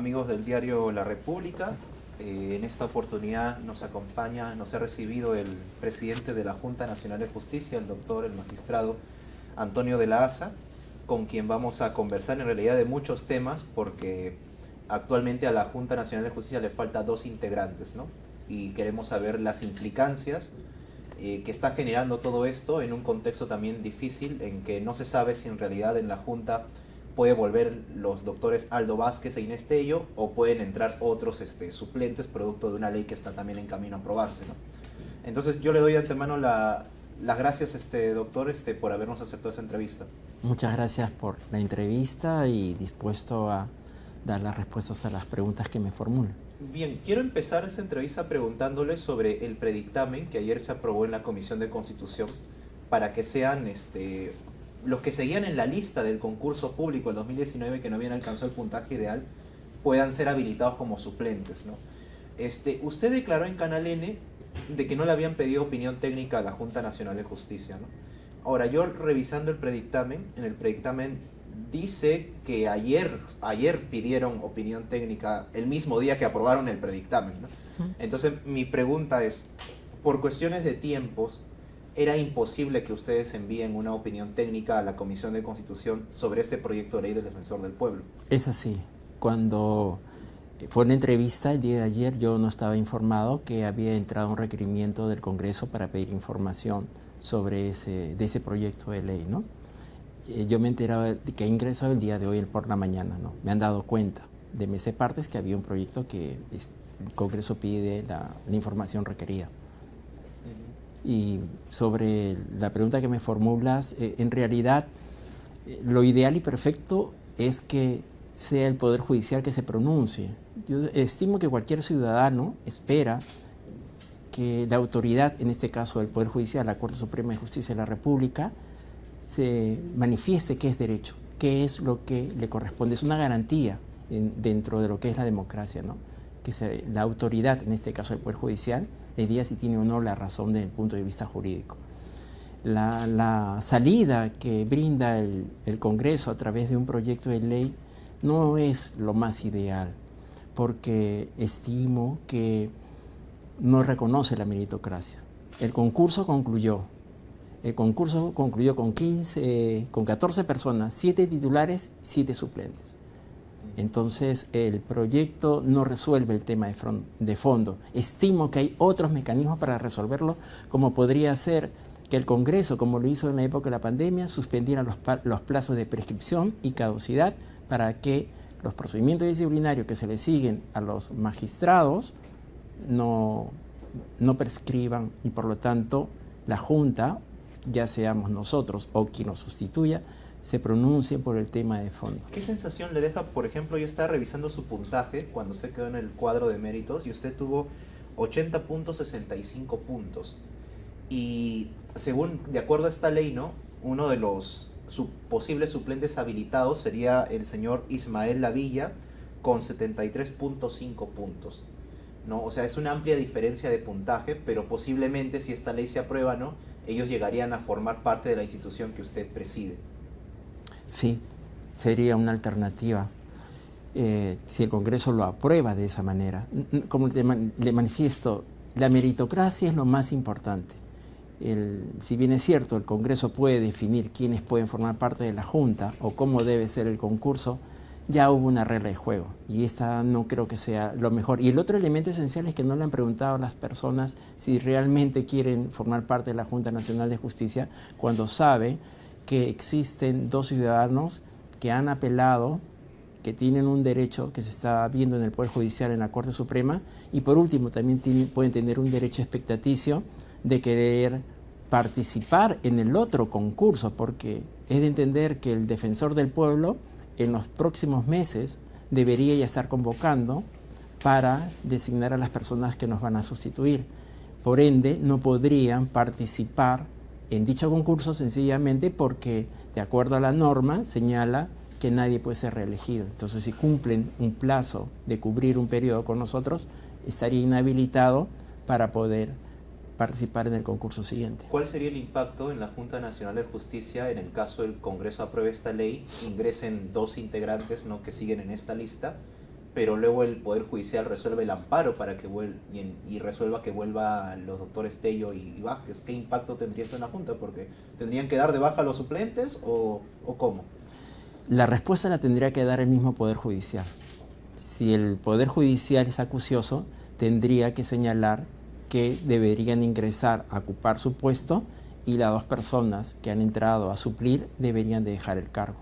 amigos del diario La República. En esta oportunidad nos ha recibido el presidente de la Junta Nacional de Justicia, el magistrado Antonio de la Asa, con quien vamos a conversar en realidad de muchos temas, porque actualmente a la Junta Nacional de Justicia le falta 2 integrantes, ¿no? Y queremos saber las implicancias que está generando todo esto en un contexto también difícil, en que no se sabe si en realidad en la Junta puede volver los doctores Aldo Vázquez e Inés Tello, o pueden entrar otros suplentes producto de una ley que está también en camino a aprobarse, ¿no? Entonces yo le doy de antemano las gracias, doctor, por habernos aceptado esa entrevista. Muchas gracias por la entrevista y dispuesto a dar las respuestas a las preguntas que me formulan. Bien, quiero empezar esta entrevista preguntándole sobre el predictamen que ayer se aprobó en la Comisión de Constitución para que sean los que seguían en la lista del concurso público del 2019 que no habían alcanzado el puntaje ideal puedan ser habilitados como suplentes, ¿no? Usted declaró en Canal N de que no le habían pedido opinión técnica a la Junta Nacional de Justicia, ¿no? Ahora, yo revisando el predictamen, en el predictamen dice que ayer pidieron opinión técnica el mismo día que aprobaron el predictamen, ¿no? Entonces, mi pregunta es, por cuestiones de tiempos, ¿era imposible que ustedes envíen una opinión técnica a la Comisión de Constitución sobre este proyecto de ley del Defensor del Pueblo? Es así. Cuando fue una entrevista el día de ayer, yo no estaba informado que había entrado un requerimiento del Congreso para pedir información sobre ese proyecto de ley, ¿no? Yo me enteraba de que ha ingresado el día de hoy por la mañana, ¿no? Me han dado cuenta de meses partes que había un proyecto que el Congreso pide la información requerida. Y sobre la pregunta que me formulas, en realidad lo ideal y perfecto es que sea el Poder Judicial que se pronuncie. Yo estimo que cualquier ciudadano espera que la autoridad, en este caso el Poder Judicial, la Corte Suprema de Justicia de la República, se manifieste qué es derecho, qué es lo que le corresponde. Es una garantía dentro de lo que es la democracia, ¿no? Que la autoridad, en este caso el Poder Judicial, le diga si tiene o no la razón desde el punto de vista jurídico. La salida que brinda el Congreso a través de un proyecto de ley no es lo más ideal, porque estimo que no reconoce la meritocracia. El concurso concluyó con 14 personas, 7 titulares, 7 suplentes. Entonces, el proyecto no resuelve el tema de fondo. Estimo que hay otros mecanismos para resolverlo, como podría ser que el Congreso, como lo hizo en la época de la pandemia, suspendiera los plazos de prescripción y caducidad para que los procedimientos disciplinarios que se le siguen a los magistrados no prescriban, y por lo tanto la Junta, ya seamos nosotros o quien nos sustituya, se pronuncie por el tema de fondo. ¿Qué sensación le deja? Por ejemplo, yo estaba revisando su puntaje cuando usted quedó en el cuadro de méritos y usted tuvo 80.65 puntos. Y de acuerdo a esta ley, ¿no?, uno de los posibles suplentes habilitados sería el señor Ismael Lavilla con 73.5 puntos, ¿no? O sea, es una amplia diferencia de puntaje, pero posiblemente si esta ley se aprueba, ¿no?, ellos llegarían a formar parte de la institución que usted preside. Sí, sería una alternativa si el Congreso lo aprueba de esa manera. Como le manifiesto, la meritocracia es lo más importante. Si bien es cierto, el Congreso puede definir quiénes pueden formar parte de la Junta o cómo debe ser el concurso, ya hubo una regla de juego y esta no creo que sea lo mejor. Y el otro elemento esencial es que no le han preguntado a las personas si realmente quieren formar parte de la Junta Nacional de Justicia, cuando sabe que existen 2 ciudadanos que han apelado, que tienen un derecho que se está viendo en el Poder Judicial, en la Corte Suprema, y por último también pueden tener un derecho expectaticio de querer participar en el otro concurso, porque es de entender que el Defensor del Pueblo en los próximos meses debería ya estar convocando para designar a las personas que nos van a sustituir. Por ende, no podrían participar en dicho concurso sencillamente porque, de acuerdo a la norma, señala que nadie puede ser reelegido. Entonces, si cumplen un plazo de cubrir un periodo con nosotros, estaría inhabilitado para poder participar en el concurso siguiente. ¿Cuál sería el impacto en la Junta Nacional de Justicia en el caso el Congreso apruebe esta ley, ingresen 2 integrantes, ¿no?, que siguen en esta lista, pero luego el Poder Judicial resuelve el amparo para que y resuelva que vuelvan los doctores Tello y Vázquez. ¿Qué impacto tendría eso en la Junta? Porque ¿tendrían que dar de baja a los suplentes o cómo? La respuesta la tendría que dar el mismo Poder Judicial. Si el Poder Judicial es acucioso, tendría que señalar que deberían ingresar a ocupar su puesto y las dos personas que han entrado a suplir deberían de dejar el cargo.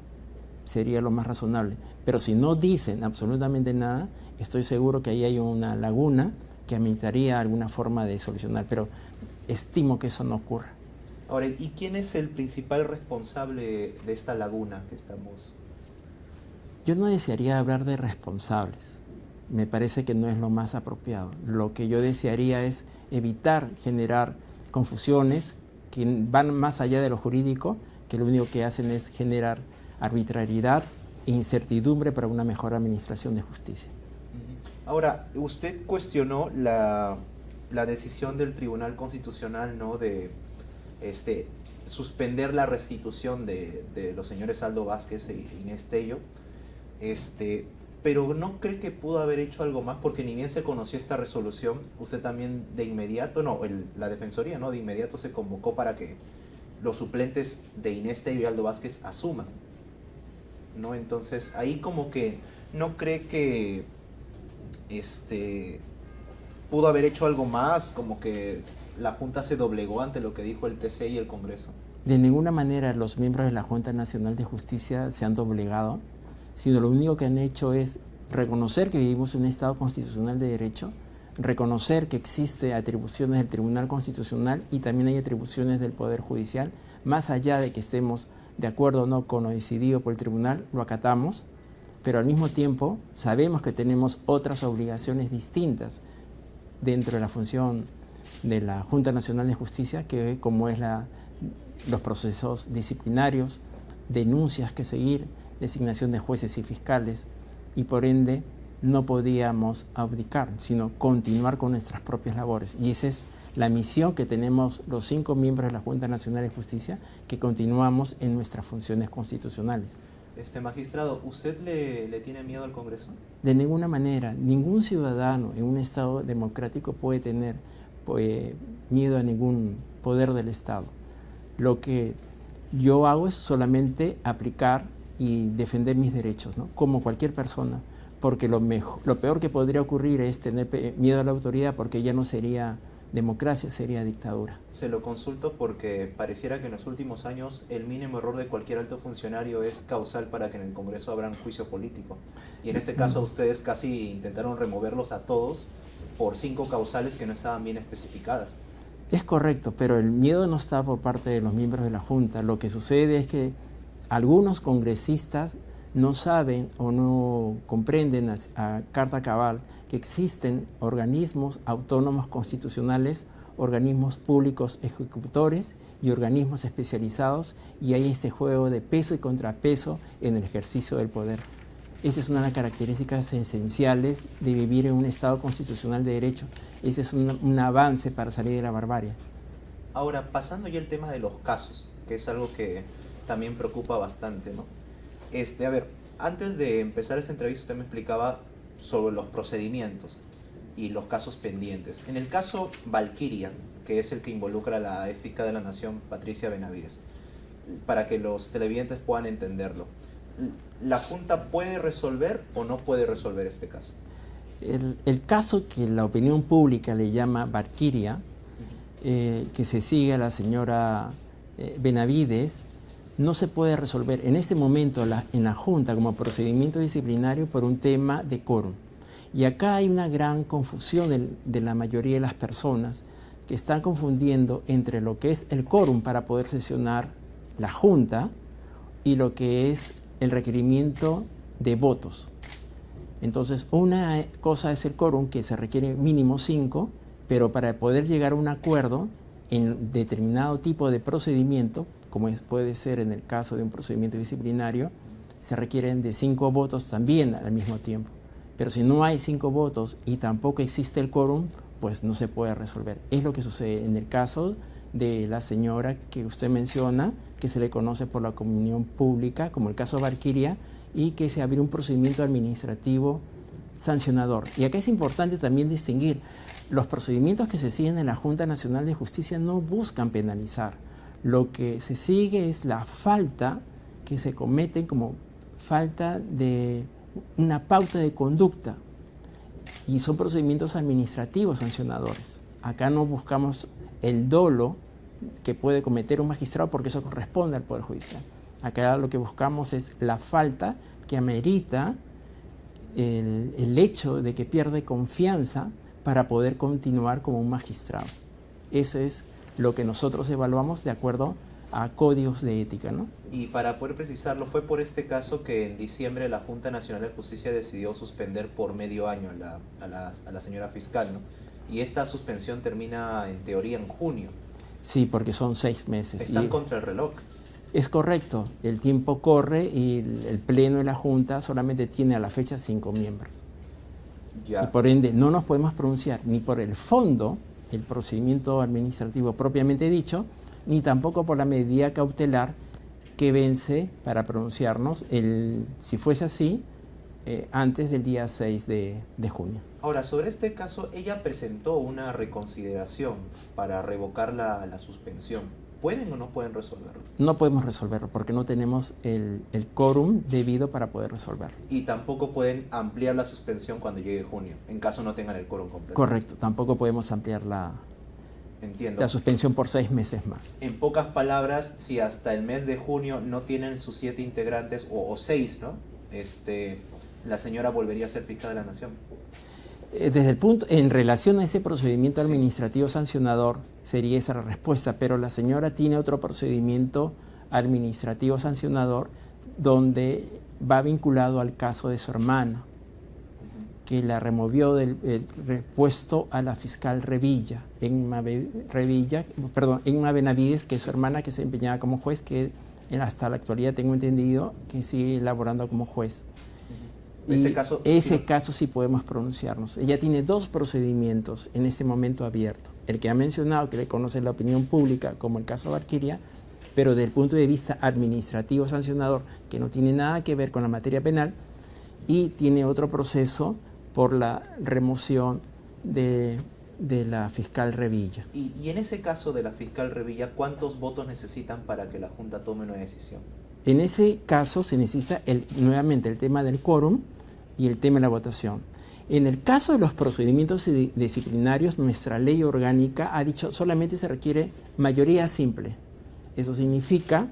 Sería lo más razonable. Pero si no dicen absolutamente nada, estoy seguro que ahí hay una laguna que ameritaría alguna forma de solucionar, pero estimo que eso no ocurra. Ahora, ¿y quién es el principal responsable de esta laguna que estamos? Yo no desearía hablar de responsables. Me parece que no es lo más apropiado. Lo que yo desearía es evitar generar confusiones que van más allá de lo jurídico, que lo único que hacen es generar arbitrariedad e incertidumbre para una mejor administración de justicia. Ahora, usted cuestionó la decisión del Tribunal Constitucional, ¿no?, de suspender la restitución de los señores Aldo Vázquez e Inés Tello, pero ¿no cree que pudo haber hecho algo más? Porque ni bien se conoció esta resolución, usted también de inmediato, la Defensoría, ¿no?, de inmediato se convocó para que los suplentes de Inés Tello y Aldo Vázquez asuman, ¿no? Entonces, ahí como que no cree que pudo haber hecho algo más, como que la Junta se doblegó ante lo que dijo el TC y el Congreso. De ninguna manera los miembros de la Junta Nacional de Justicia se han doblegado, sino lo único que han hecho es reconocer que vivimos en un Estado constitucional de derecho, reconocer que existen atribuciones del Tribunal Constitucional y también hay atribuciones del Poder Judicial, más allá de que estemos de acuerdo o no con lo decidido por el Tribunal, lo acatamos, pero al mismo tiempo sabemos que tenemos otras obligaciones distintas dentro de la función de la Junta Nacional de Justicia, que como es los procesos disciplinarios, denuncias que seguir, designación de jueces y fiscales, y por ende no podíamos abdicar, sino continuar con nuestras propias labores. Y esa es la misión que tenemos los 5 miembros de la Junta Nacional de Justicia, que continuamos en nuestras funciones constitucionales. Magistrado, ¿usted le tiene miedo al Congreso? De ninguna manera. Ningún ciudadano en un Estado democrático puede tener miedo a ningún poder del Estado. Lo que yo hago es solamente aplicar y defender mis derechos, ¿no?, como cualquier persona, porque lo peor que podría ocurrir es tener miedo a la autoridad, porque ya no sería democracia, sería dictadura. Se lo consulto porque pareciera que en los últimos años el mínimo error de cualquier alto funcionario es causal para que en el Congreso abra un juicio político. Y en este caso ustedes casi intentaron removerlos a todos por 5 causales que no estaban bien especificadas. Es correcto, pero el miedo no está por parte de los miembros de la Junta. Lo que sucede es que algunos congresistas no saben o no comprenden a carta cabal que existen organismos autónomos constitucionales, organismos públicos ejecutores y organismos especializados, y hay este juego de peso y contrapeso en el ejercicio del poder. Esa es una de las características esenciales de vivir en un Estado constitucional de derecho. Ese es un avance para salir de la barbarie. Ahora, pasando ya el tema de los casos, que es algo que también preocupa bastante, ¿no? A ver, antes de empezar esta entrevista usted me explicaba sobre los procedimientos y los casos pendientes. En el caso Valkyria, que es el que involucra a la ex fiscal de la Nación, Patricia Benavides, para que los televidentes puedan entenderlo, ¿la Junta puede resolver o no puede resolver este caso? El caso que la opinión pública le llama Valkyria, que se sigue a la señora Benavides, no se puede resolver en este momento en la Junta como procedimiento disciplinario por un tema de quórum. Y acá hay una gran confusión de la mayoría de las personas que están confundiendo entre lo que es el quórum para poder sesionar la Junta y lo que es el requerimiento de votos. Entonces, una cosa es el quórum, que se requiere mínimo 5, pero para poder llegar a un acuerdo en determinado tipo de procedimiento, como puede ser en el caso de un procedimiento disciplinario, se requieren de 5 votos también al mismo tiempo. Pero si no hay 5 votos y tampoco existe el quórum, pues no se puede resolver. Es lo que sucede en el caso de la señora que usted menciona, que se le conoce por la comunión pública, como el caso Valkyria, y que se abrió un procedimiento administrativo sancionador. Y acá es importante también distinguir, los procedimientos que se siguen en la Junta Nacional de Justicia no buscan penalizar. Lo que se sigue es la falta que se comete como falta de una pauta de conducta. Y son procedimientos administrativos sancionadores. Acá no buscamos el dolo que puede cometer un magistrado porque eso corresponde al Poder Judicial. Acá lo que buscamos es la falta que amerita el hecho de que pierde confianza para poder continuar como un magistrado. Ese es lo que nosotros evaluamos de acuerdo a códigos de ética, ¿no? Y para poder precisarlo, fue por este caso que en diciembre la Junta Nacional de Justicia decidió suspender por medio año a la señora fiscal, ¿no? Y esta suspensión termina en teoría en junio. Sí, porque son 6 meses. Están contra el reloj. Es correcto, el tiempo corre y el Pleno de la Junta solamente tiene a la fecha 5 miembros. Ya. Y por ende no nos podemos pronunciar ni por el fondo, el procedimiento administrativo propiamente dicho, ni tampoco por la medida cautelar que vence para pronunciarnos, si fuese así, antes del día 6 de junio. Ahora, sobre este caso, ella presentó una reconsideración para revocar la suspensión. ¿Pueden o no pueden resolverlo? No podemos resolverlo porque no tenemos el quórum debido para poder resolverlo. Y tampoco pueden ampliar la suspensión cuando llegue junio, en caso no tengan el quórum completo. Correcto, tampoco podemos ampliar Entiendo. la suspensión por 6 meses más. En pocas palabras, si hasta el mes de junio no tienen sus 7 integrantes, o 6, ¿no? La señora volvería a ser fiscal de la Nación. Desde el punto, en relación a ese procedimiento administrativo sancionador, sería esa la respuesta, pero la señora tiene otro procedimiento administrativo sancionador donde va vinculado al caso de su hermana, que la removió del puesto a la fiscal Revilla, en una Benavides, que es su hermana que se empeñaba como juez, que hasta la actualidad tengo entendido que sigue elaborando como juez. Ese caso sí podemos pronunciarnos. Ella tiene 2 procedimientos en ese momento abiertos. El que ha mencionado, que le conoce la opinión pública, como el caso Barqueria, pero desde el punto de vista administrativo sancionador, que no tiene nada que ver con la materia penal, y tiene otro proceso por la remoción de la fiscal Revilla. Y en ese caso de la fiscal Revilla, ¿cuántos votos necesitan para que la Junta tome una decisión? En ese caso se necesita nuevamente el tema del quórum y el tema de la votación. En el caso de los procedimientos disciplinarios, nuestra ley orgánica ha dicho solamente se requiere mayoría simple. Eso significa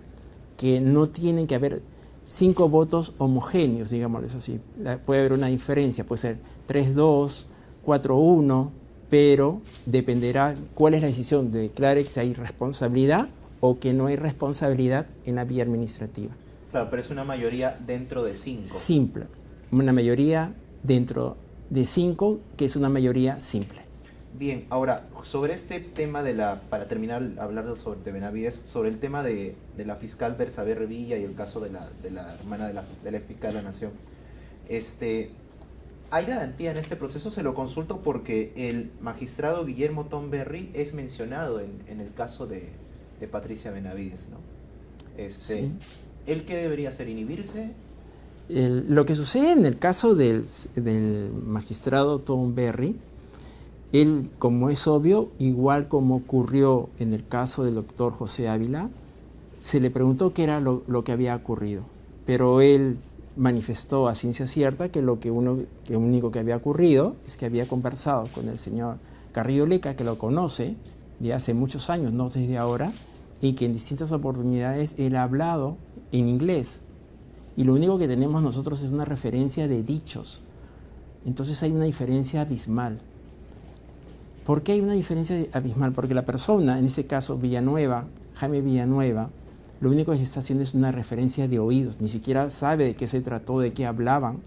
que no tienen que haber 5 votos homogéneos, digámoslo así. Puede haber una diferencia, puede ser 3-2, 4-1, pero dependerá cuál es la decisión de declarar si hay responsabilidad o que no hay responsabilidad en la vía administrativa. Claro, pero es una mayoría dentro de 5. Simple. Una mayoría dentro de 5, que es una mayoría simple. Bien, ahora, sobre este tema para terminar hablar de Benavides, sobre el tema de la fiscal Bersabe Revilla y el caso de la hermana de la fiscal de la Nación, ¿hay garantía en este proceso? Se lo consulto porque el magistrado Guillermo Tomberry es mencionado en el caso de Patricia Benavides, ¿no? Sí. ¿Él qué debería hacer? ¿Inhibirse? Lo que sucede en el caso del magistrado Tomberry, él, como es obvio, igual como ocurrió en el caso del doctor José Ávila, se le preguntó qué era lo que había ocurrido, pero él manifestó a ciencia cierta que lo único que había ocurrido es que había conversado con el señor Carrillo Leca, que lo conoce de hace muchos años, no desde ahora, y que en distintas oportunidades él ha hablado en inglés. Y lo único que tenemos nosotros es una referencia de dichos. Entonces hay una diferencia abismal. ¿Por qué hay una diferencia abismal? Porque la persona, en ese caso Jaime Villanueva, lo único que está haciendo es una referencia de oídos. Ni siquiera sabe de qué se trató, de qué hablaban.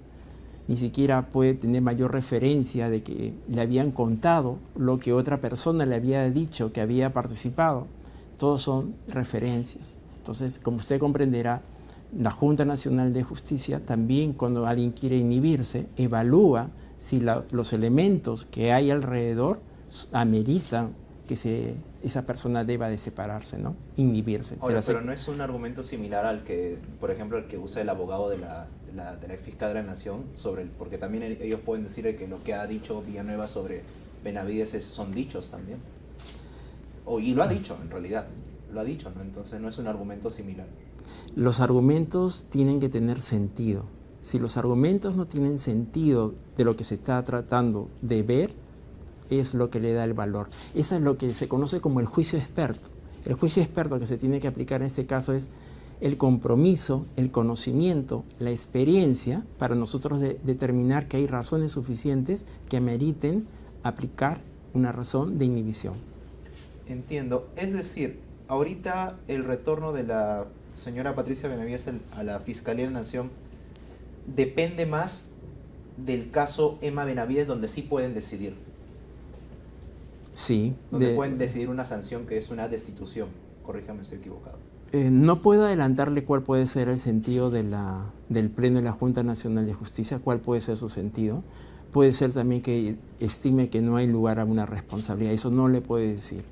Ni siquiera puede tener mayor referencia de que le habían contado lo que otra persona le había dicho, que había participado. Todos son referencias. Entonces, como usted comprenderá, la Junta Nacional de Justicia también, cuando alguien quiere inhibirse, evalúa si los elementos que hay alrededor ameritan que esa persona deba de separarse, ¿no? Inhibirse. Ahora, pero no es un argumento similar al que, por ejemplo, el que usa el abogado de de la fiscal de la Nación, porque también ellos pueden decir que lo que ha dicho Villanueva sobre Benavides son dichos también. Y lo ha dicho, en realidad, lo ha dicho, ¿no? Entonces no es un argumento similar. Los argumentos tienen que tener sentido. Si los argumentos no tienen sentido de lo que se está tratando de ver, es lo que le da el valor. Eso es lo que se conoce como el juicio experto. El juicio experto que se tiene que aplicar en este caso es el compromiso, el conocimiento, la experiencia para nosotros determinar que hay razones suficientes que ameriten aplicar una razón de inhibición. Entiendo. Es decir, ahorita el retorno de la señora Patricia Benavides a la Fiscalía de la Nación depende más del caso Emma Benavides, donde sí pueden decidir. Sí. Donde pueden decidir una sanción que es una destitución. Corríjame si estoy equivocado. No puedo adelantarle cuál puede ser el sentido del Pleno de la Junta Nacional de Justicia, cuál puede ser su sentido. Puede ser también que estime que no hay lugar a una responsabilidad. Eso no le puede decir.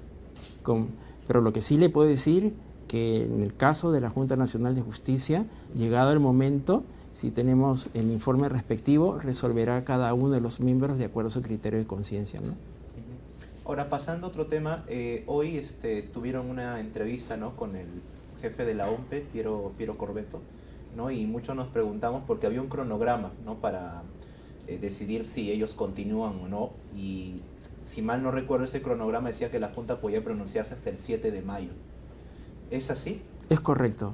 Pero lo que sí le puedo decir que en el caso de la Junta Nacional de Justicia, llegado el momento, si tenemos el informe respectivo, resolverá cada uno de los miembros de acuerdo a su criterio de conciencia, ¿no? Ahora, pasando a otro tema, hoy tuvieron una entrevista, ¿no?, con el jefe de la OMPE, Piero Corbeto, ¿no? Y muchos nos preguntamos porque había un cronograma, ¿no?, para decidir si ellos continúan o no, y si mal no recuerdo, ese cronograma decía que la Junta podía pronunciarse hasta el 7 de mayo. ¿Es así? Es correcto,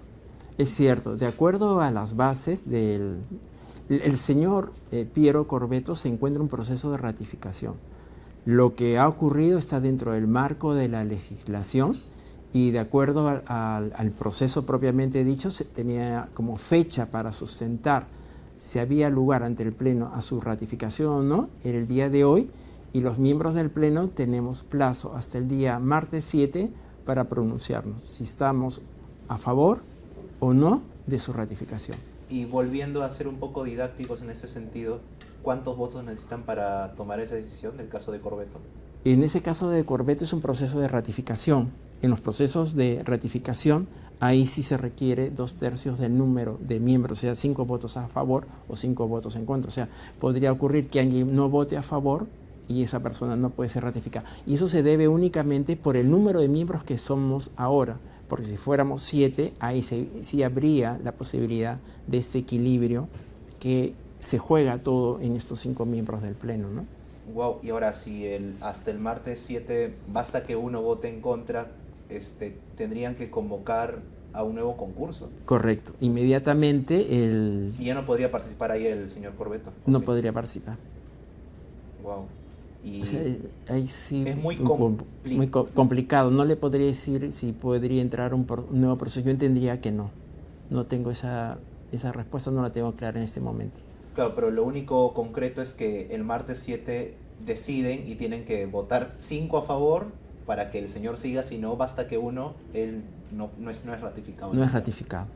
es cierto. De acuerdo a las bases el señor Piero Corbeto se encuentra en un proceso de ratificación. Lo que ha ocurrido está dentro del marco de la legislación y de acuerdo al proceso propiamente dicho, se tenía como fecha para sustentar si había lugar ante el Pleno a su ratificación o no, era el día de hoy, y los miembros del Pleno tenemos plazo hasta el día martes 7 para pronunciarnos, si estamos a favor o no de su ratificación. Y volviendo a ser un poco didácticos en ese sentido, ¿cuántos votos necesitan para tomar esa decisión del caso de Corbeto? En ese caso de Corbeto es un proceso de ratificación. En los procesos de ratificación, ahí sí se requiere 2/3 del número de miembros, o sea, 5 votos a favor o 5 votos en contra. O sea, podría ocurrir que alguien no vote a favor y esa persona no puede ser ratificada. Y eso se debe únicamente por el número de miembros que somos ahora, porque si fuéramos 7, ahí sí habría la posibilidad de ese equilibrio que se juega todo en estos 5 miembros del Pleno, ¿no? Wow, y ahora si hasta el martes 7 basta que uno vote en contra, tendrían que convocar a un nuevo concurso. Correcto, inmediatamente Y ya no podría participar ahí el señor Corbeto. No sí podría participar. Wow. Y o sea, ahí sí es muy complicado. No le podría decir si podría entrar un nuevo proceso. Yo entendería que no. No tengo esa respuesta, no la tengo clara en este momento. Claro, pero lo único concreto es que el martes 7 deciden y tienen que votar 5 a favor para que el señor siga, si no, basta que él no es ratificado. No es ratificado.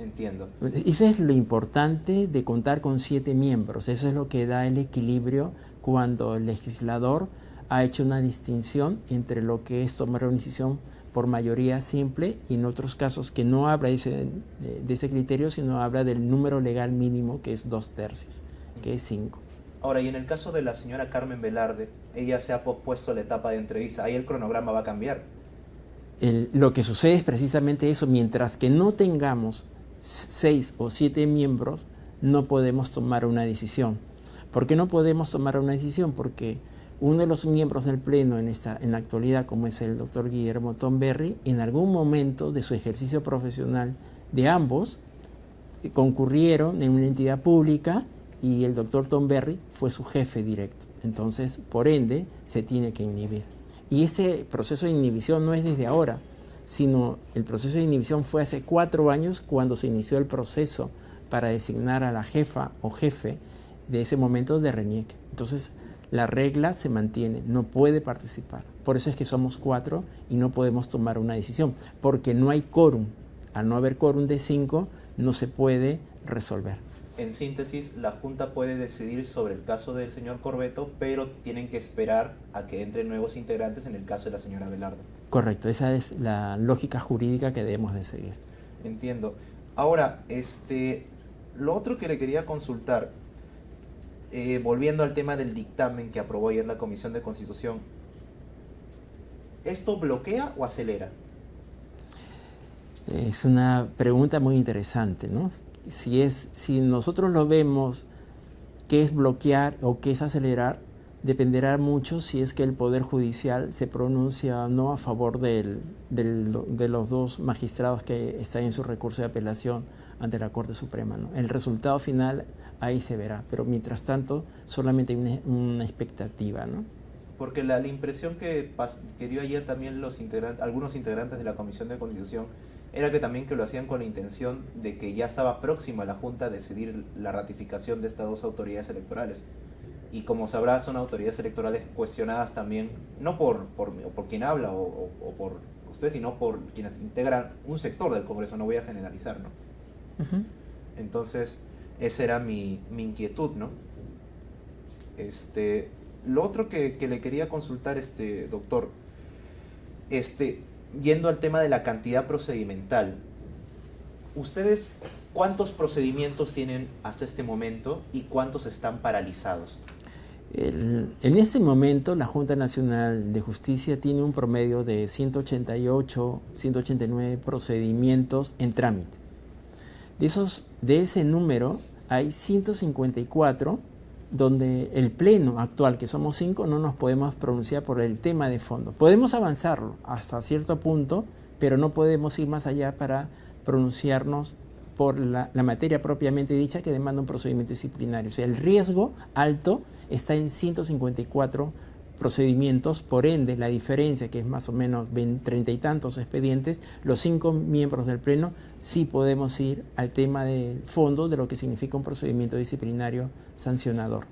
Entiendo. Eso es lo importante de contar con 7 miembros. Eso es lo que da el equilibrio cuando el legislador ha hecho una distinción entre lo que es tomar una decisión por mayoría simple y en otros casos que no habla de ese criterio, sino habla del número legal mínimo que es 2/3, que es 5. Ahora, y en el caso de la señora Carmen Velarde, ella se ha pospuesto la etapa de entrevista, ahí el cronograma va a cambiar. Lo que sucede es precisamente eso, mientras que no tengamos 6 o 7 miembros, no podemos tomar una decisión. ¿Por qué no podemos tomar una decisión? Porque uno de los miembros del Pleno en la actualidad, como es el doctor Guillermo Tomberry, en algún momento de su ejercicio profesional de ambos, concurrieron en una entidad pública y el doctor Tomberry fue su jefe directo. Entonces, por ende, se tiene que inhibir. Y ese proceso de inhibición no es desde ahora, sino el proceso de inhibición fue hace 4 años cuando se inició el proceso para designar a la jefa o jefe de ese momento de RENIEC. Entonces, la regla se mantiene, no puede participar. Por eso es que somos 4 y no podemos tomar una decisión, porque no hay quórum. Al no haber quórum de 5, no se puede resolver. En síntesis, la Junta puede decidir sobre el caso del señor Corbeto, pero tienen que esperar a que entren nuevos integrantes en el caso de la señora Velarde. Correcto, esa es la lógica jurídica que debemos de seguir. Entiendo. Ahora, Lo otro que le quería consultar, volviendo al tema del dictamen que aprobó ayer la Comisión de Constitución, ¿esto bloquea o acelera? Es una pregunta muy interesante, ¿no? Si nosotros lo vemos qué es bloquear o qué es acelerar, dependerá mucho si es que el Poder Judicial se pronuncia o no a favor de los dos magistrados que están en su recurso de apelación ante la Corte Suprema, ¿no? El resultado final ahí se verá, pero mientras tanto solamente hay una expectativa, ¿no? Porque la impresión que dio ayer también algunos integrantes de la Comisión de Constitución era que también que lo hacían con la intención de que ya estaba próxima la Junta a decidir la ratificación de estas dos autoridades electorales. Y como sabrás, son autoridades electorales cuestionadas también, no por quien habla o por usted, sino por quienes integran un sector del Congreso, no voy a generalizar, ¿no? Uh-huh. Entonces, esa era mi inquietud, ¿no? Lo otro que le quería consultar, doctor, yendo al tema de la cantidad procedimental, ¿ustedes cuántos procedimientos tienen hasta este momento y cuántos están paralizados? En este momento la Junta Nacional de Justicia tiene un promedio de 188, 189 procedimientos en trámite. De ese número hay 154 donde el pleno actual, que somos 5, no nos podemos pronunciar por el tema de fondo. Podemos avanzarlo hasta cierto punto, pero no podemos ir más allá para pronunciarnos por la materia propiamente dicha que demanda un procedimiento disciplinario. O sea, el riesgo alto está en 154 procedimientos, por ende la diferencia, que es más o menos 30 y tantos expedientes, los 5 miembros del Pleno sí podemos ir al tema de fondo de lo que significa un procedimiento disciplinario sancionador.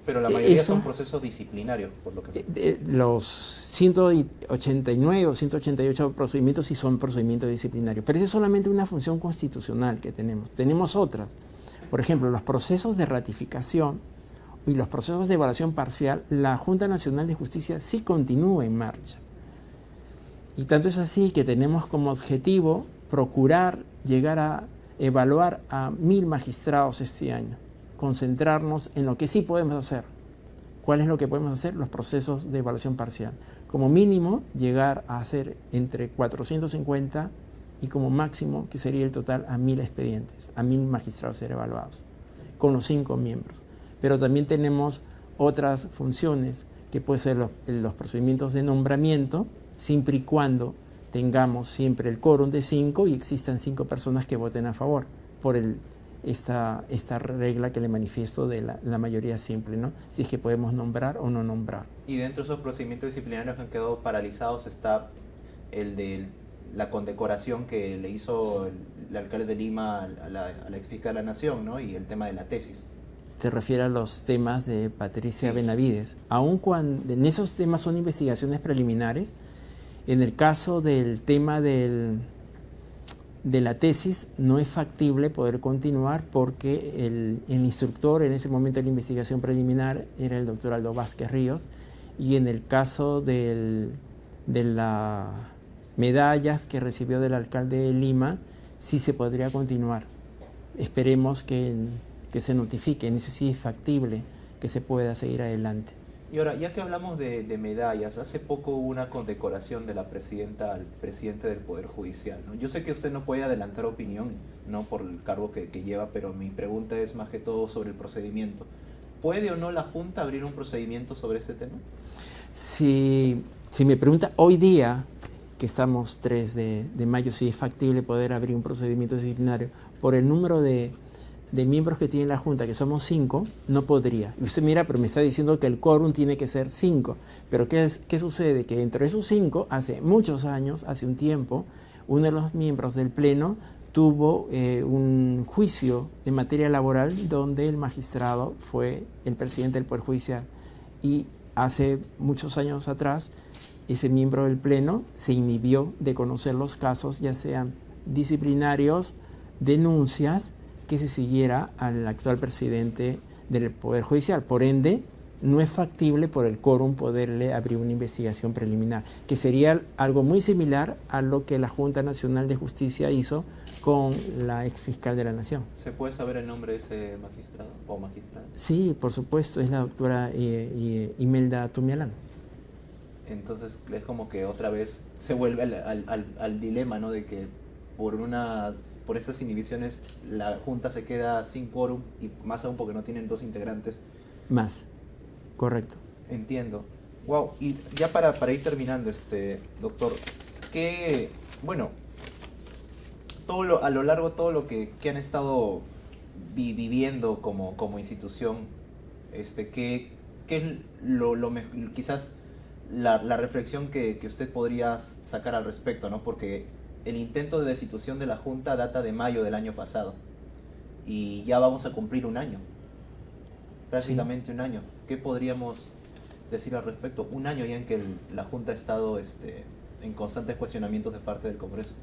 Pero la mayoría son procesos disciplinarios, por lo que... Los 189 o 188 procedimientos sí son procedimientos disciplinarios, pero esa es solamente una función constitucional que tenemos. Tenemos otras. Por ejemplo, los procesos de ratificación y los procesos de evaluación parcial, la Junta Nacional de Justicia sí continúa en marcha. Y tanto es así que tenemos como objetivo procurar llegar a evaluar a 1000 magistrados este año, concentrarnos en lo que sí podemos hacer. ¿Cuál es lo que podemos hacer? Los procesos de evaluación parcial. Como mínimo, llegar a hacer entre 450 y como máximo, que sería el total, a 1000 expedientes, a 1000 magistrados ser evaluados, con los 5 miembros. Pero también tenemos otras funciones, que pueden ser los procedimientos de nombramiento, siempre y cuando tengamos siempre el quórum de 5 y existan 5 personas que voten a favor, por esta regla que le manifiesto de la mayoría simple, ¿no? Si es que podemos nombrar o no nombrar. Y dentro de esos procedimientos disciplinarios que han quedado paralizados está el de la condecoración que le hizo el alcalde de Lima a la exfiscal de la Nación, ¿no? Y el tema de la tesis. Se refiere a los temas de Patricia Benavides. Aun cuando en esos temas son investigaciones preliminares, en el caso del tema de la tesis no es factible poder continuar porque el instructor en ese momento de la investigación preliminar era el doctor Aldo Vázquez Ríos, y en el caso de las medallas que recibió del alcalde de Lima sí se podría continuar. Esperemos que se notifique, en ese sí es factible que se pueda seguir adelante. Y ahora, ya que hablamos de medallas, hace poco hubo una condecoración de la presidenta al presidente del Poder Judicial, ¿no? Yo sé que usted no puede adelantar opinión, no por el cargo que lleva, pero mi pregunta es más que todo sobre el procedimiento. ¿Puede o no la Junta abrir un procedimiento sobre ese tema? Si me pregunta hoy día, que estamos 3 de mayo, si es factible poder abrir un procedimiento disciplinario, por el número de miembros que tiene la Junta, que somos 5, no podría. Y usted mira, pero me está diciendo que el quórum tiene que ser 5. Pero ¿qué sucede? Que entre esos 5, hace muchos años, hace un tiempo, uno de los miembros del Pleno tuvo un juicio de materia laboral donde el magistrado fue el presidente del Poder Judicial. Y hace muchos años atrás, ese miembro del Pleno se inhibió de conocer los casos, ya sean disciplinarios, denuncias, que se siguiera al actual presidente del Poder Judicial. Por ende, no es factible por el quórum poderle abrir una investigación preliminar, que sería algo muy similar a lo que la Junta Nacional de Justicia hizo con la ex fiscal de la Nación. ¿Se puede saber el nombre de ese magistrado o magistrada? Sí, por supuesto, es la doctora Imelda Tumialán. Entonces es como que otra vez se vuelve al dilema, ¿no? De que por estas inhibiciones la Junta se queda sin quórum y más aún porque no tienen 2 integrantes. Más, correcto. Entiendo. Wow, y ya para ir terminando, doctor, que, bueno, a lo largo todo lo que han estado viviendo como institución, ¿qué es quizás la reflexión que usted podría sacar al respecto, ¿no? Porque el intento de destitución de la Junta data de mayo del año pasado y ya vamos a cumplir un año, prácticamente sí. Un año. ¿Qué podríamos decir al respecto? Un año ya en que la Junta ha estado en constantes cuestionamientos de parte del Congreso.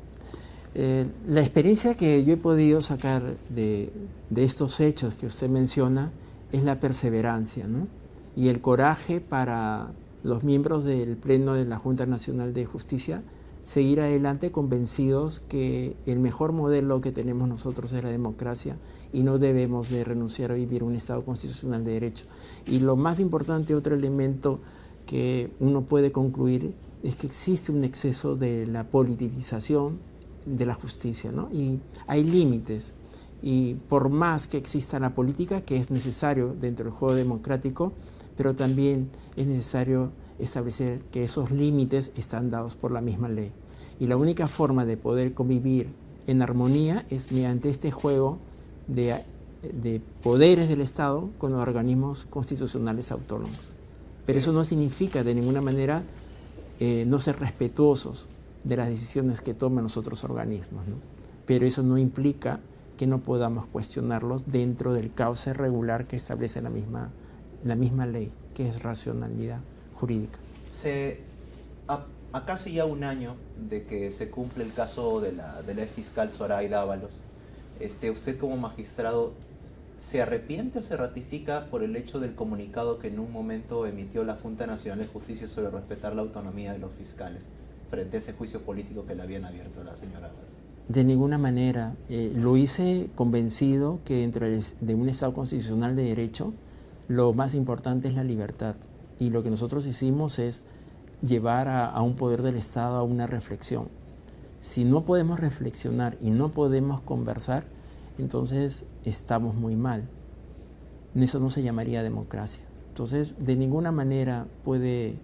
La experiencia que yo he podido sacar de estos hechos que usted menciona es la perseverancia, ¿no? Y el coraje para los miembros del Pleno de la Junta Nacional de Justicia seguir adelante convencidos que el mejor modelo que tenemos nosotros es la democracia y no debemos de renunciar a vivir un Estado constitucional de derecho. Y lo más importante, otro elemento que uno puede concluir es que existe un exceso de la politización de la justicia, ¿no? Y hay límites. Y por más que exista la política, que es necesario dentro del juego democrático, pero también es necesario establecer que esos límites están dados por la misma ley. Y la única forma de poder convivir en armonía es mediante este juego de poderes del Estado con los organismos constitucionales autónomos. Pero eso no significa de ninguna manera no ser respetuosos de las decisiones que toman los otros organismos, ¿no? Pero eso no implica que no podamos cuestionarlos dentro del cauce regular que establece la misma ley, que es racionalidad jurídica. A casi ya un año de que se cumple el caso de la ex fiscal Zoraida Ábalos, usted como magistrado, ¿se arrepiente o se ratifica por el hecho del comunicado que en un momento emitió la Junta Nacional de Justicia sobre respetar la autonomía de los fiscales frente a ese juicio político que le habían abierto a la señora Ábalos? De ninguna manera. Lo hice convencido que dentro de un Estado constitucional de derecho lo más importante es la libertad. Y lo que nosotros hicimos es llevar a un poder del Estado a una reflexión. Si no podemos reflexionar y no podemos conversar, entonces estamos muy mal. Eso no se llamaría democracia. Entonces, de ninguna manera puede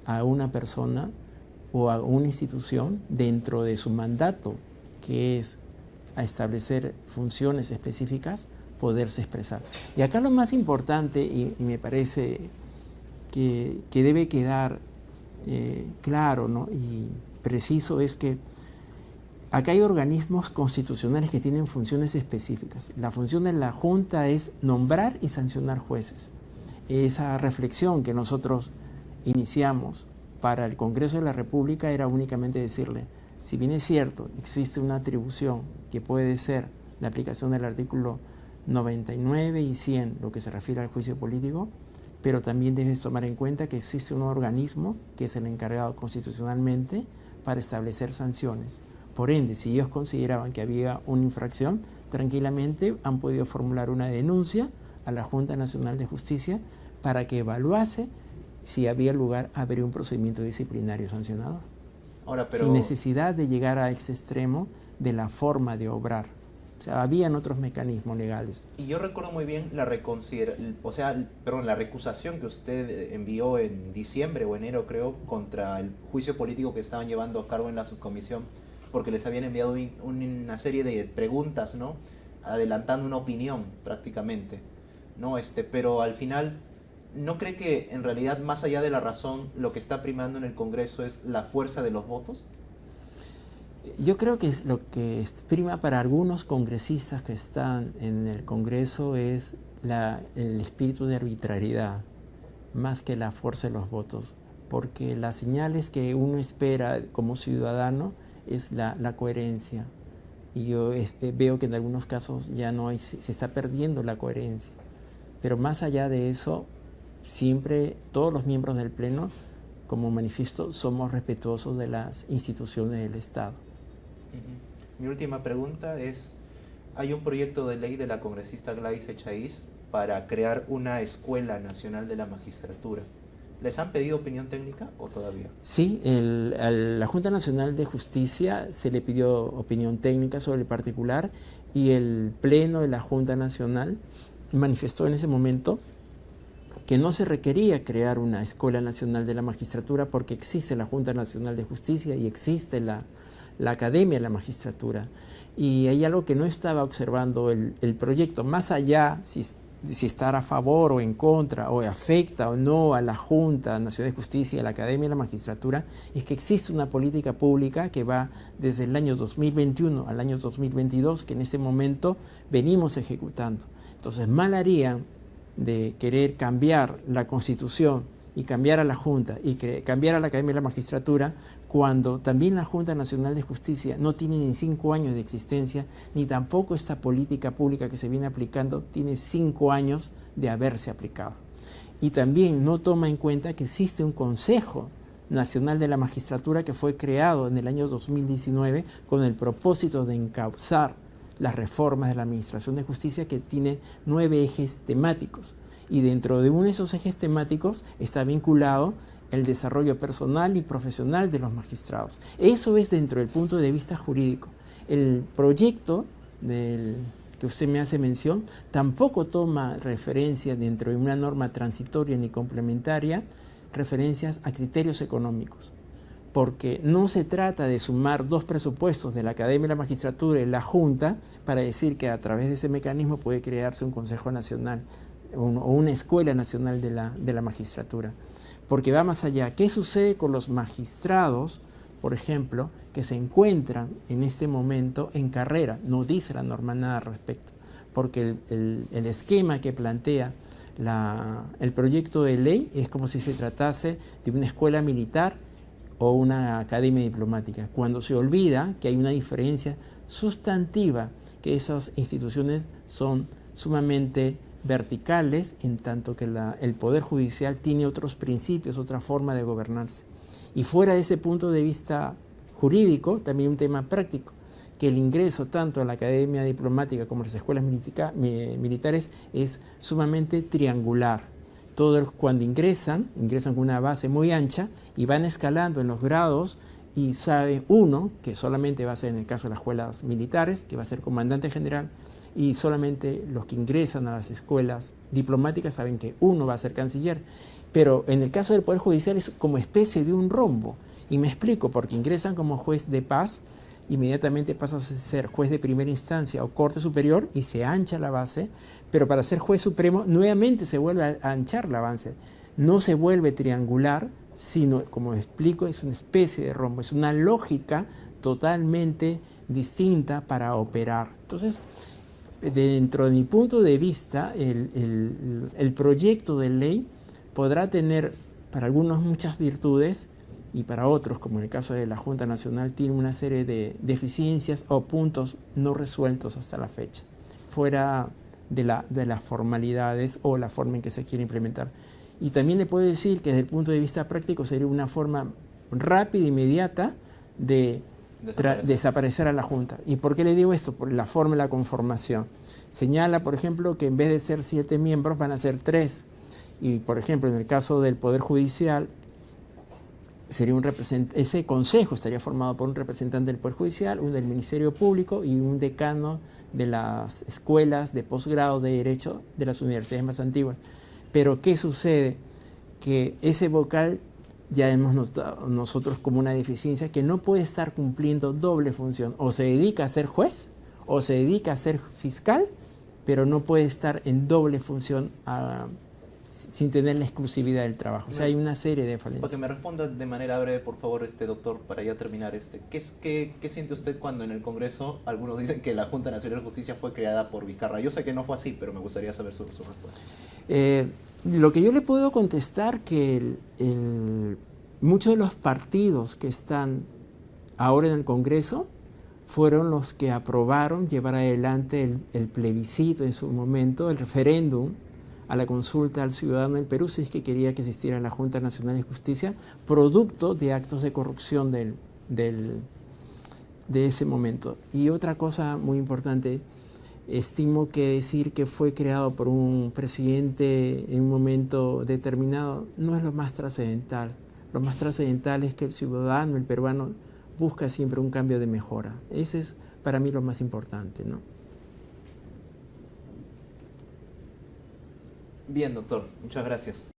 a una persona o a una institución, dentro de su mandato, que es a establecer funciones específicas, poderse expresar. Y acá lo más importante, y me parece que debe quedar claro, ¿no? Y preciso, es que acá hay organismos constitucionales que tienen funciones específicas. La función de la Junta es nombrar y sancionar jueces. Esa reflexión que nosotros iniciamos para el Congreso de la República era únicamente decirle, si bien es cierto, existe una atribución que puede ser la aplicación del artículo 99 y 100, lo que se refiere al juicio político, pero también debes tomar en cuenta que existe un organismo que es el encargado constitucionalmente para establecer sanciones. Por ende, si ellos consideraban que había una infracción, tranquilamente han podido formular una denuncia a la Junta Nacional de Justicia para que evaluase si había lugar a abrir un procedimiento disciplinario sancionador. Ahora, pero sin necesidad de llegar a ese extremo de la forma de obrar. O sea, habían otros mecanismos legales. Y yo recuerdo muy bien la recusación que usted envió en diciembre o enero, creo, contra el juicio político que estaban llevando a cabo en la subcomisión, porque les habían enviado una serie de preguntas, ¿no? Adelantando una opinión, prácticamente, ¿no? Pero al final, ¿no cree que en realidad, más allá de la razón, lo que está primando en el Congreso es la fuerza de los votos? Yo creo que lo que prima para algunos congresistas que están en el Congreso es el espíritu de arbitrariedad, más que la fuerza de los votos, porque las señales que uno espera como ciudadano es la coherencia. Y yo veo que en algunos casos ya no hay, se está perdiendo la coherencia. Pero más allá de eso, siempre todos los miembros del Pleno, como manifiesto, somos respetuosos de las instituciones del Estado. Mi última pregunta es, hay un proyecto de ley de la congresista Gladys Echaíz para crear una Escuela Nacional de la Magistratura. ¿Les han pedido opinión técnica o todavía? Sí, a la Junta Nacional de Justicia se le pidió opinión técnica sobre el particular y el Pleno de la Junta Nacional manifestó en ese momento que no se requería crear una Escuela Nacional de la Magistratura porque existe la Junta Nacional de Justicia y existe la Academia de la Magistratura. Y hay algo que no estaba observando el proyecto, más allá si estar a favor o en contra, o afecta o no a la Junta Nacional de Justicia y a la Academia de la Magistratura, es que existe una política pública que va desde el año 2021 al año 2022, que en ese momento venimos ejecutando. Entonces, mal harían de querer cambiar la Constitución y cambiar a la Junta y cambiar a la Academia de la Magistratura, cuando también la Junta Nacional de Justicia no tiene ni 5 años de existencia, ni tampoco esta política pública que se viene aplicando tiene 5 años de haberse aplicado. Y también no toma en cuenta que existe un Consejo Nacional de la Magistratura que fue creado en el año 2019 con el propósito de encauzar las reformas de la Administración de Justicia, que tiene 9 ejes temáticos. Y dentro de uno de esos ejes temáticos está vinculado el desarrollo personal y profesional de los magistrados. Eso es dentro del punto de vista jurídico. El proyecto que usted me hace mención tampoco toma referencia dentro de una norma transitoria ni complementaria, referencias a criterios económicos, porque no se trata de sumar 2 presupuestos de la Academia de la Magistratura y la Junta para decir que a través de ese mecanismo puede crearse un Consejo Nacional o una Escuela Nacional de la Magistratura. Porque va más allá. ¿Qué sucede con los magistrados, por ejemplo, que se encuentran en este momento en carrera? No dice la norma nada al respecto, porque el esquema que plantea el proyecto de ley es como si se tratase de una escuela militar o una academia diplomática, cuando se olvida que hay una diferencia sustantiva, que esas instituciones son sumamente verticales, en tanto que el Poder Judicial tiene otros principios, otra forma de gobernarse. Y fuera de ese punto de vista jurídico, también un tema práctico, que el ingreso tanto a la Academia Diplomática como a las escuelas militares es sumamente triangular. Todos cuando ingresan con una base muy ancha y van escalando en los grados, y sabe uno que solamente va a ser en el caso de las escuelas militares, que va a ser comandante general, y solamente los que ingresan a las escuelas diplomáticas saben que uno va a ser canciller. Pero en el caso del Poder Judicial es como especie de un rombo. Y me explico, porque ingresan como juez de paz, inmediatamente pasas a ser juez de primera instancia o corte superior y se ancha la base, pero para ser juez supremo nuevamente se vuelve a anchar la base. No se vuelve triangular, sino, como explico, es una especie de rombo, es una lógica totalmente distinta para operar. Entonces, dentro de mi punto de vista, el proyecto de ley podrá tener para algunos muchas virtudes y para otros, como en el caso de la Junta Nacional, tiene una serie de deficiencias o puntos no resueltos hasta la fecha, fuera de las formalidades o la forma en que se quiere implementar. Y también le puedo decir que desde el punto de vista práctico sería una forma rápida e inmediata de desaparecer a la Junta. ¿Y por qué le digo esto? Por la forma de la conformación. Señala, por ejemplo, que en vez de ser 7 miembros van a ser 3. Y, por ejemplo, en el caso del Poder Judicial, sería ese consejo estaría formado por un representante del Poder Judicial, uno del Ministerio Público y un decano de las escuelas de posgrado de Derecho de las universidades más antiguas. Pero, ¿qué sucede? Que ese vocal ya hemos notado nosotros como una deficiencia, que no puede estar cumpliendo doble función. O se dedica a ser juez, o se dedica a ser fiscal, pero no puede estar en doble función sin tener la exclusividad del trabajo. O sea, hay una serie de falencias. Para que me responda de manera breve, por favor, doctor, para ya terminar. ¿Qué siente usted cuando en el Congreso algunos dicen que la Junta Nacional de Justicia fue creada por Vizcarra? Yo sé que no fue así, pero me gustaría saber su respuesta. Lo que yo le puedo contestar que muchos de los partidos que están ahora en el Congreso fueron los que aprobaron llevar adelante el plebiscito en su momento, el referéndum a la consulta al ciudadano del Perú si es que quería que existiera la Junta Nacional de Justicia, producto de actos de corrupción de ese momento. Y otra cosa muy importante, estimo que decir que fue creado por un presidente en un momento determinado no es lo más trascendental. Lo más trascendental es que el ciudadano, el peruano, busca siempre un cambio de mejora. Ese es para mí lo más importante, ¿no? Bien, doctor. Muchas gracias.